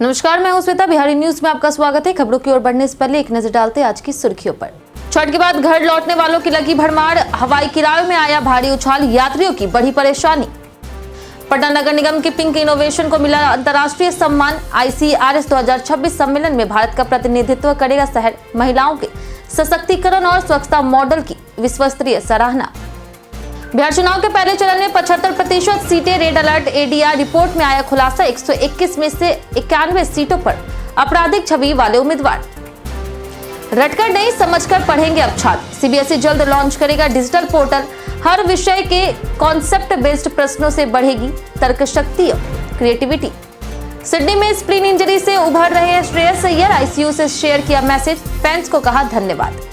नमस्कार, मैं हूं श्वेता। बिहारी न्यूज में आपका स्वागत है। खबरों की ओर बढ़ने से पहले एक नजर डालते हैं आज की सुर्खियों पर। छठ के बाद घर लौटने वालों की लगी भरमार, हवाई किरायों में आया भारी उछाल, यात्रियों की बड़ी परेशानी। पटना नगर निगम की पिंक इनोवेशन को मिला अंतर्राष्ट्रीय सम्मान। ICRS 2026 सम्मेलन में भारत का प्रतिनिधित्व करेगा शहर। महिलाओं के सशक्तिकरण और स्वच्छता मॉडल की विश्वस्तरीय सराहना। बिहार चुनाव के पहले चरण में 75% सीटें, रेड अलर्ट। ADR रिपोर्ट में आया खुलासा, 121 में से 91 सीटों पर आपराधिक छवि वाले उम्मीदवार। रटकर नहीं समझकर पढ़ेंगे अब छात्र। CBSE जल्द लॉन्च करेगा डिजिटल पोर्टल। हर विषय के कॉन्सेप्ट बेस्ड प्रश्नों से बढ़ेगी तर्क शक्ति और क्रिएटिविटी। सिडनी में स्प्लीन इंजरी से उभर रहे हैं श्रेयस अय्यर। ICU से शेयर किया मैसेज, फैंस को कहा धन्यवाद।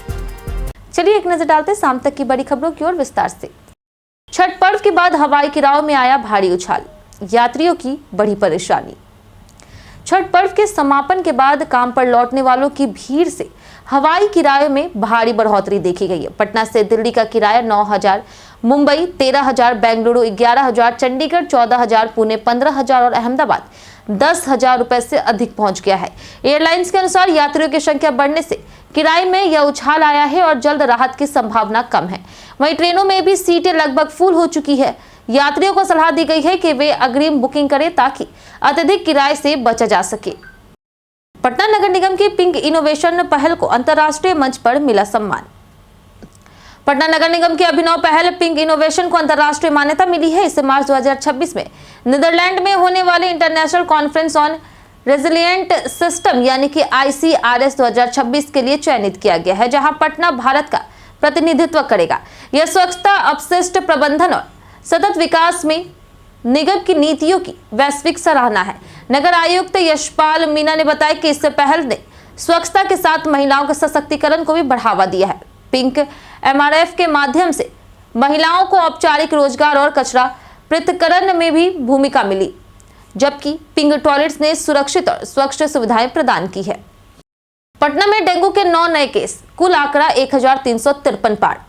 चलिए एक नजर डालते शाम तक की बड़ी खबरों की ओर विस्तार से। छठ पर्व के बाद हवाई किरायों में आया भारी उछाल, यात्रियों की बड़ी परेशानी। छठ पर्व के समापन के बाद काम पर लौटने वालों की भीड़ से हवाई किरायों में भारी बढ़ोतरी देखी गई है। पटना से दिल्ली का किराया 9,000, मुंबई 13,000, बेंगलुरु 11,000, चंडीगढ़ 14,000, पुणे 15,000 और अहमदाबाद 10,000 रुपए से अधिक पहुंच गया है। एयरलाइंस के अनुसार यात्रियों की संख्या बढ़ने से किराए में यह उछाल आया है और जल्द राहत की संभावना कम है। वहीं ट्रेनों में भी सीटें लगभग फुल हो चुकी है। यात्रियों को सलाह दी गई है कि वे अग्रिम बुकिंग करें ताकि अत्यधिक किराए से बचा जा सके। पटना नगर निगम की पिंक इनोवेशन पहल को अंतर्राष्ट्रीय मंच पर मिला सम्मान। पटना नगर निगम की अभिनव पहल पिंक इनोवेशन को अंतर्राष्ट्रीय मान्यता मिली है। इसे मार्च 2026 में नीदरलैंड में होने वाले international conference on resilient system यानी कि ICRS 2026 के लिए चयनित किया गया है, जहां पटना भारत का प्रतिनिधित्व करेगा। यह स्वच्छता, अपशिष्ट प्रबंधन और सतत विकास में निगम की नीतियों की वैश्विक सराहना है। नगर आयुक्त यशपाल मीना ने बताया कि इस पहल ने स्वच्छता के साथ महिलाओं के सशक्तिकरण को भी बढ़ावा दिया है। पिंक MRF के माध्यम से महिलाओं को औपचारिक रोजगार और कचरा पृथक्करण में भी भूमिका मिली, जबकि पिंक टॉयलेट्स ने सुरक्षित और स्वच्छ सुविधाएं प्रदान की है। पटना में डेंगू के 9 नए केस, कुल आंकड़ा 1353 पार।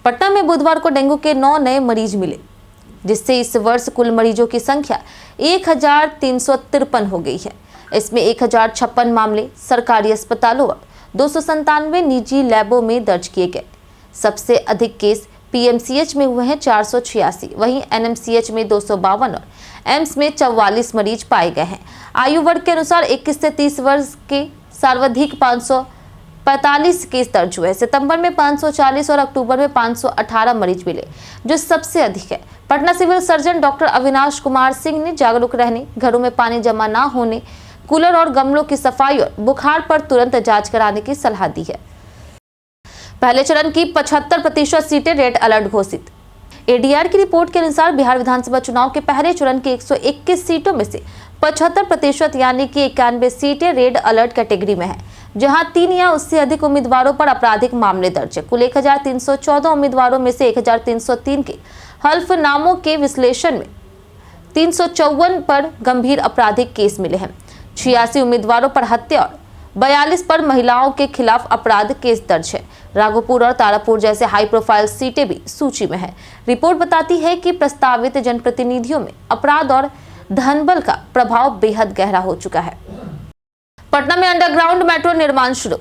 पटना में बुधवार को डेंगू के 9 नए मरीज मिले, जिससे इस वर्ष कुल मरीजों की संख्या 1353 हो गई है। इसमें 1056 मामले सरकारी अस्पतालों और 297 निजी लैबों में दर्ज किए गए। सबसे अधिक केस PMCH में हुए हैं 486, वहीं NMCH में 252 और एम्स में 44 मरीज पाए गए हैं। आयु वर्ग के अनुसार 21 से 30 वर्ष के सर्वाधिक 545 केस दर्ज हुए। सितंबर में 540 और अक्टूबर में 518 मरीज मिले, जो सबसे अधिक है। Patna civil surgeon doctor Avinash Kumar Singh ने जागरूक रहने, घरों में पानी जमा न होने, कूलर और गमलों की सफाई और बुखार पर तुरंत जांच कराने की सलाह दी है। पहले चरण की 75% सीटें, रेड अलर्ट घोषित। ADR की रिपोर्ट के अनुसार बिहार विधानसभा चुनाव के पहले चरण की 121 सीटों में से 75% यानी कि 91 सीटें रेड अलर्ट कैटेगरी में है, जहां 3 या उससे अधिक उम्मीदवारों पर आपराधिक मामले दर्ज है। कुल 1314 उम्मीदवारों में से 1303 के हल्फनामों के विश्लेषण में 354 पर गंभीर आपराधिक केस मिले हैं। 86 उम्मीदवारों पर हत्या और 42 पर महिलाओं के खिलाफ अपराध केस दर्ज है। राघोपुर और तारापुर जैसे हाई प्रोफाइल सीटें भी सूची में है। रिपोर्ट बताती है कि प्रस्तावित जनप्रतिनिधियों में अपराध और धनबल का प्रभाव बेहद गहरा हो चुका है। पटना में अंडरग्राउंड मेट्रो निर्माण शुरू।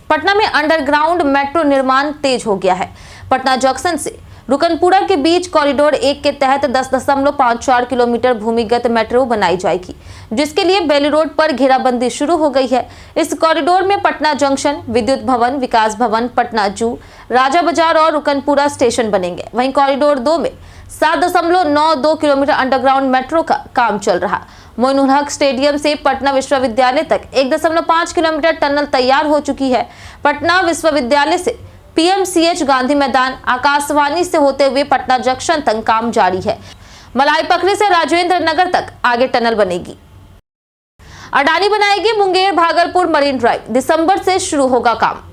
पटना में अंडरग्राउंड मेट्रो निर्माण तेज हो गया है। पटना जंक्शन से रुकनपुरा के बीच कॉरिडोर 1 के तहत 10.54 किलोमीटर भूमिगत मेट्रो बनाई जाएगी, जिसके लिए बेली रोड पर घेराबंदी शुरू हो गई है। इस कॉरिडोर में पटना जंक्शन, विद्युत भवन, विकास भवन, पटना जू, राजा बाजार और रुकनपुरा स्टेशन बनेंगे। वहीं कॉरिडोर 2 में 7.92 किलोमीटर अंडरग्राउंड मेट्रो का काम चल रहा। मोइनुल हक स्टेडियम से पटना विश्वविद्यालय तक 1.5 किलोमीटर टनल तैयार हो चुकी है। पटना विश्वविद्यालय से PMCH गांधी मैदान, आकाशवाणी से होते हुए पटना जंक्शन तक काम जारी है। मलाई पखरी से राजेंद्र नगर तक आगे टनल बनेगी। अडानी बनाएगी मुंगेर भागलपुर मरीन ड्राइव, दिसंबर से शुरू होगा काम।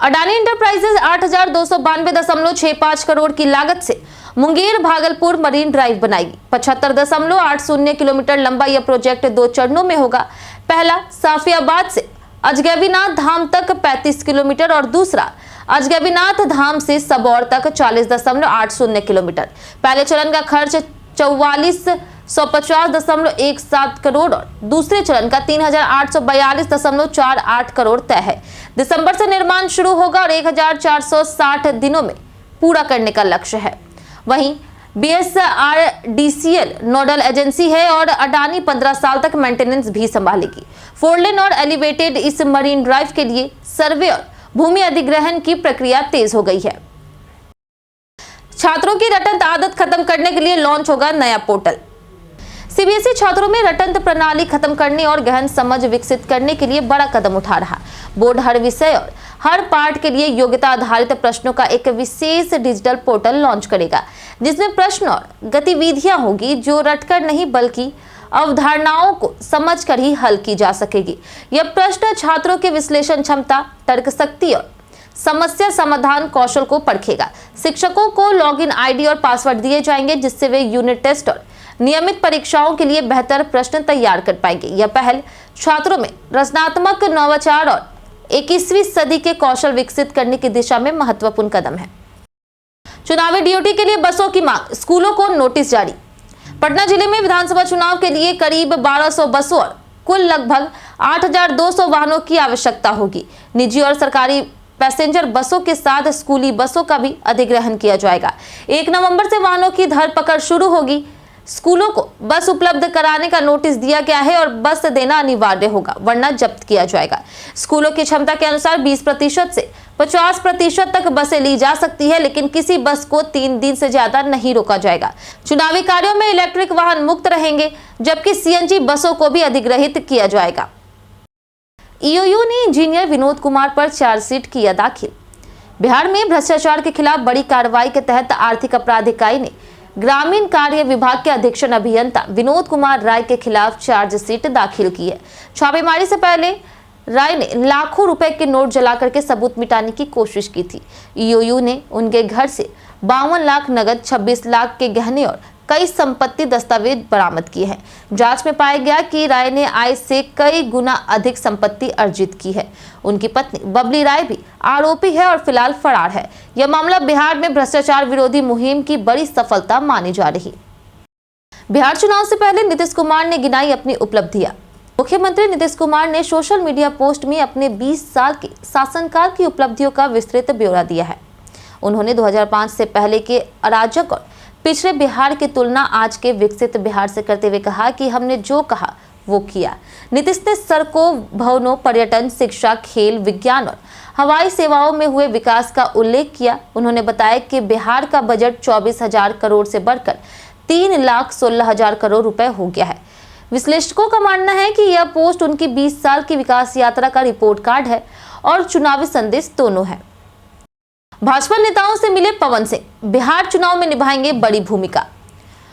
अडानी इंटरप्राइजेज 8,292.65 करोड़ की लागत से मुंगेर भागलपुर मरीन ड्राइव बनाएगी। 75.80 किलोमीटर लंबा यह प्रोजेक्ट 2 चरणों में होगा। पहला साफियाबाद से अजगैबीनाथ धाम तक 35 किलोमीटर और दूसरा अजगैबीनाथ धाम से सबौर तक 40.80 किलोमीटर। पहले चरण का खर्च 44 150.17 करोड़ और दूसरे चरण का 3842.48 करोड़ तय है। दिसंबर से निर्माण शुरू होगा और 1460 दिनों में पूरा करने का लक्ष्य है। वहीं BSRDCL नोडल एजेंसी है और अडानी 15 साल तक मेंटेनेंस भी संभालेगी। 4 लेन और एलिवेटेड इस मरीन ड्राइव के लिए सर्वे और भूमि अधिग्रहण की प्रक्रिया तेज हो गई है। छात्रों की रटंत आदत खत्म करने के लिए लॉन्च होगा नया पोर्टल। CBSE छात्रों में रटंत प्रणाली खत्म करने और गहन समझ विकसित करने के लिए बड़ा कदम उठा रहा। बोर्ड हर विषय और हर पाठ के लिए योग्यता आधारित प्रश्नों का एक विशेष डिजिटल पोर्टल लॉन्च करेगा, जिसमें प्रश्न और गतिविधियां होगी जो रटकर नहीं बल्कि अवधारणाओं को समझकर ही हल की जा सकेगी। यह प्रश्न छात्रों के विश्लेषण क्षमता, तर्क शक्ति और समस्या समाधान कौशल को परखेगा। शिक्षकों को लॉगिन ID और पासवर्ड दिए जाएंगे, जिससे वे यूनिट टेस्ट और नियमित परीक्षाओं के लिए बेहतर प्रश्न तैयार कर पाएंगे। यह पहल छात्रों में रचनात्मक नवाचार और 21वीं सदी के कौशल विकसित करने की दिशा में महत्वपूर्ण कदम है। चुनावी ड्यूटी के लिए बसों की मांग, स्कूलों को नोटिस जारी। पटना जिले में विधानसभा चुनाव के लिए करीब 1200 बसों और कुल लगभग 8200 वाहनों की आवश्यकता होगी। निजी और सरकारी पैसेंजर बसों के साथ स्कूली बसों का भी अधिग्रहण किया जाएगा। 1 नवंबर से वाहनों की धरपकड़ शुरू होगी। स्कूलों को बस उपलब्ध कराने का नोटिस दिया गया है और बस देना अनिवार्य होगा, वरना जब्त किया जाएगा। स्कूलों की क्षमता के अनुसार 20% से 50% तक बसें ली जा सकती है, लेकिन किसी बस को 3 दिन से ज्यादा नहीं रोका जाएगा। चुनावी कार्यों में इलेक्ट्रिक वाहन मुक्त रहेंगे, जबकि CNG बसों को भी अधिग्रहित किया जाएगा। EOU ने इंजीनियर विनोद कुमार पर चार्जशीट किया दाखिल। बिहार में भ्रष्टाचार के खिलाफ बड़ी कार्रवाई के तहत आर्थिक अपराध इकाई ने ग्रामीण कार्य विभाग के अधीक्षण अभियंता विनोद कुमार राय के खिलाफ चार्जशीट दाखिल की है। छापेमारी से पहले राय ने लाखों रुपए के नोट जला करके सबूत मिटाने की कोशिश की थी। EOU ने उनके घर से 52 लाख नगद, 26 लाख के गहने और कई संपत्ति दस्तावेज बरामद किए हैं। जांच में पाया गया कि राय ने आय से कई गुना अधिक संपत्ति अर्जित की है। उनकी पत्नी बबली राय भी आरोपी है और फिलहाल फरार है। यह मामला बिहार में भ्रष्टाचार विरोधी मुहिम की बड़ी सफलता मानी जा रही। बिहार चुनाव से पहले नीतीश कुमार ने गिनाई अपनी उपलब्धियां। मुख्यमंत्री नीतीश कुमार ने सोशल मीडिया पोस्ट में अपने 20 साल के शासनकाल की उपलब्धियों का विस्तृत ब्यौरा दिया है। उन्होंने 2005 से पहले के अराजक और पिछड़े बिहार की तुलना आज के विकसित बिहार से करते हुए कहा कि हमने जो कहा वो किया। नीतीश ने सड़कों, भवनों, पर्यटन, शिक्षा, खेल, विज्ञान और हवाई सेवाओं में हुए विकास का उल्लेख किया। उन्होंने बताया कि बिहार का बजट 24,000 करोड़ से बढ़कर 3,16,000 करोड़ रुपए हो गया है। विश्लेषकों का मानना है कि यह पोस्ट उनकी 20 साल की विकास यात्रा का रिपोर्ट कार्ड है और चुनावी संदेश दोनों है। भाजपा नेताओं से मिले पवन सिंह, बिहार चुनाव में निभाएंगे बड़ी भूमिका।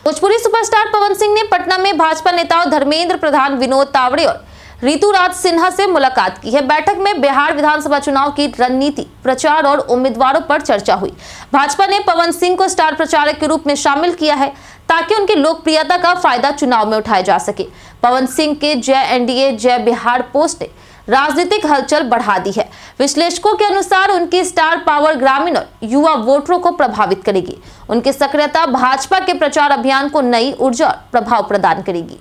भोजपुरी सुपरस्टार पवन सिंह ने पटना में भाजपा नेताओं धर्मेंद्र प्रधान, विनोद तावड़े और ऋतुराज सिन्हा से मुलाकात की है। बैठक में बिहार विधानसभा चुनाव की रणनीति, प्रचार और उम्मीदवारों पर चर्चा हुई। भाजपा ने पवन सिंह को स्टार प्रचारक के रूप में शामिल किया है ताकि उनकी लोकप्रियता का फायदा चुनाव में उठाया जा सके। पवन सिंह के जय NDA जय बिहार पोस्ट ने राजनीतिक हलचल बढ़ा दी है। विश्लेषकों के अनुसार उनकी स्टार पावर ग्रामीण और युवा वोटरों को प्रभावित करेगी। उनकी सक्रियता भाजपा के प्रचार अभियान को नई ऊर्जा और प्रभाव प्रदान करेगी।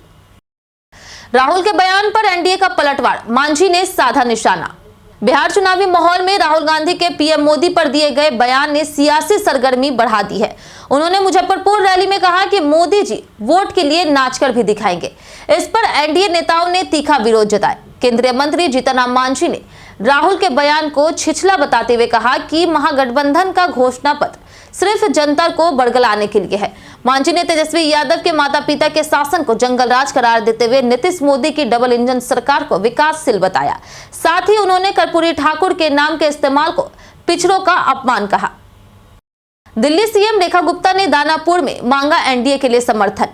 राहुल के बयान पर NDA का पलटवार, मांझी ने साधा निशाना। बिहार चुनावी माहौल में राहुल गांधी के PM मोदी पर दिए गए बयान ने सियासी सरगर्मी बढ़ा दी है। उन्होंने मुजफ्फरपुर रैली में कहा कि मोदी जी वोट के लिए नाचकर भी दिखाएंगे। इस पर NDA नेताओं ने तीखा विरोध जताया। केंद्रीय मंत्री जीतन राम मांझी ने राहुल के बयान को छिछला बताते हुए कहा कि महागठबंधन का घोषणा पत्र सिर्फ जनता को बरगलाने के लिए है। मांझी ने तेजस्वी यादव के माता पिता के शासन को जंगल राज करार देते हुए नीतीश मोदी की डबल इंजन सरकार को विकासशील बताया। साथ ही उन्होंने कर्पूरी ठाकुर के नाम के इस्तेमाल को पिछड़ों का अपमान कहा। दिल्ली CM रेखा गुप्ता ने दानापुर में मांगा NDA के लिए समर्थन।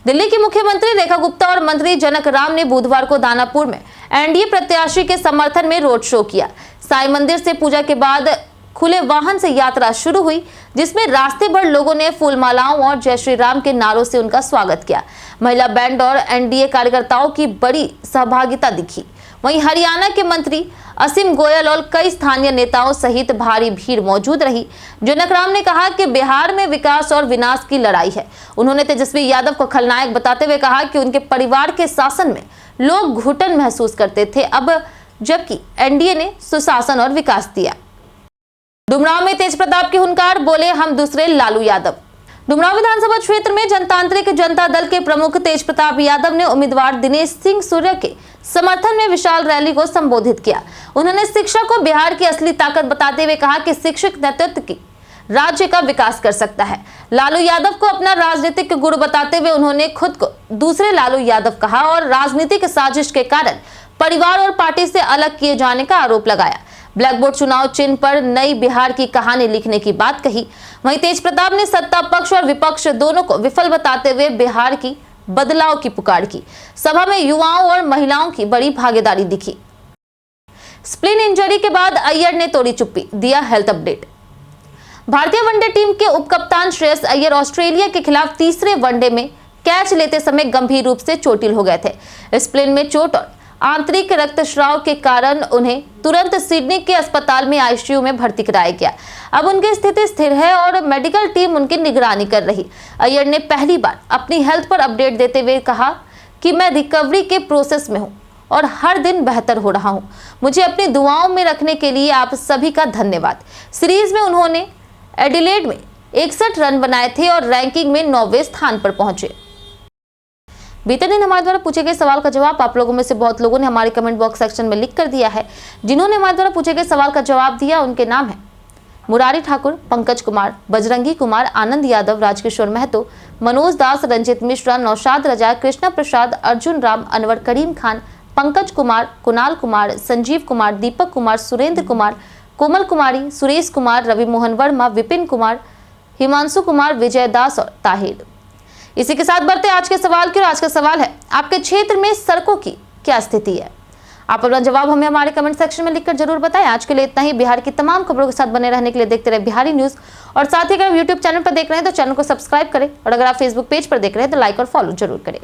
दिल्ली की मुख्यमंत्री रेखा गुप्ता और मंत्री जनक राम ने बुधवार को दानापुर में NDA प्रत्याशी के समर्थन में रोड शो किया। साईं मंदिर से पूजा के बाद खुले वाहन से यात्रा शुरू हुई, जिसमें रास्ते भर लोगों ने फूलमालाओं और जय श्री राम के नारों से उनका स्वागत किया। महिला बैंड और एनडीए कार्यकर्ताओं की बड़ी सहभागिता दिखी। वहीं हरियाणा के मंत्री असीम गोयल और कई स्थानीय नेताओं सहित भारी भीड़ मौजूद रही। जनक राम ने कहा कि बिहार में विकास और विनाश की लड़ाई है। उन्होंने तेजस्वी यादव को खलनायक बताते हुए कहा कि उनके परिवार के शासन में लोग घुटन महसूस करते थे, अब जबकि एनडीए ने सुशासन और विकास दिया। डुमरांव में तेज प्रताप की हुंकार, बोले हम दूसरे लालू यादव। डुमरांव विधानसभा क्षेत्र में जनतांत्रिक जनता दल के प्रमुख तेज प्रताप यादव ने उम्मीदवार दिनेश सिंह सूर्य के समर्थन में विशाल रैली को संबोधित किया। उन्होंने शिक्षा को बिहार की असली ताकत बताते हुए कहा कि शिक्षित नेतृत्व की राज्य का विकास कर सकता है। लालू यादव को अपना राजनीतिक गुरु बताते हुए उन्होंने खुद को दूसरे लालू यादव कहा और राजनीतिक साजिश के कारण परिवार और पार्टी से अलग किए जाने का आरोप लगाया। ब्लैक बोर्ड चुनाव चिन्ह पर नई बिहार की कहानी लिखने की बात कही। वहीं तेज प्रताप ने सत्ता पक्ष और विपक्ष दोनों को विफल बताते हुए बिहार की बदलाव की पुकार की। सभा में युवाओं और महिलाओं की बड़ी भागीदारी दिखी। स्प्लिन इंजरी के बाद अय्यर ने तोड़ी चुप्पी, दिया हेल्थ अपडेट। भारतीय वनडे टीम के उपकप्तान श्रेयस अय्यर ऑस्ट्रेलिया के खिलाफ तीसरे वनडे में कैच लेते समय गंभीर रूप से चोटिल हो गए थे। स्प्लिन में चोट और आंतरिक रक्तस्राव के कारण उन्हें तुरंत सिडनी के अस्पताल में आईसीयू में भर्ती कराया गया। अब उनकी स्थिति स्थिर है और मेडिकल टीम उनकी निगरानी कर रही। अय्यर ने पहली बार अपनी हेल्थ पर अपडेट देते हुए कहा कि मैं रिकवरी के प्रोसेस में हूं और हर दिन बेहतर हो रहा हूं। मुझे अपनी दुआओं में रखने के लिए आप सभी का धन्यवाद। सीरीज में उन्होंने एडिलेड में 61 रन बनाए थे और रैंकिंग में 9वें स्थान पर पहुंचे। बीते दिन हमारे द्वारा पूछे गए सवाल का जवाब आप लोगों में से बहुत लोगों ने हमारे कमेंट बॉक्स सेक्शन में लिख कर दिया है। जिन्होंने हमारे द्वारा पूछे गए सवाल का जवाब दिया उनके नाम है मुरारी ठाकुर, पंकज कुमार, बजरंगी कुमार, आनंद यादव, राजकिशोर महतो, मनोज दास, रंजित मिश्रा, नौशाद रजा, कृष्णा प्रसाद, अर्जुन राम, अनवर करीम खान, पंकज कुमार, कुणाल कुमार, संजीव कुमार, दीपक कुमार, सुरेंद्र कुमार, कोमल कुमारी, सुरेश कुमार, रवि मोहन वर्मा, विपिन कुमार, हिमांशु कुमार, विजय दास और ताहिर। इसी के साथ बढ़ते आज के सवाल की। और आज का सवाल है, आपके क्षेत्र में सड़कों की क्या स्थिति है? आप अपना जवाब हमें हमारे कमेंट सेक्शन में लिखकर जरूर बताएं। आज के लिए इतना ही। बिहार की तमाम खबरों के साथ बने रहने के लिए देखते रहे बिहारी न्यूज। और साथ ही अगर यूट्यूब चैनल पर देख रहे हैं तो चैनल को सब्सक्राइब करें और अगर आप फेसबुक पेज पर देख रहे हैं तो लाइक और फॉलो जरूर करें।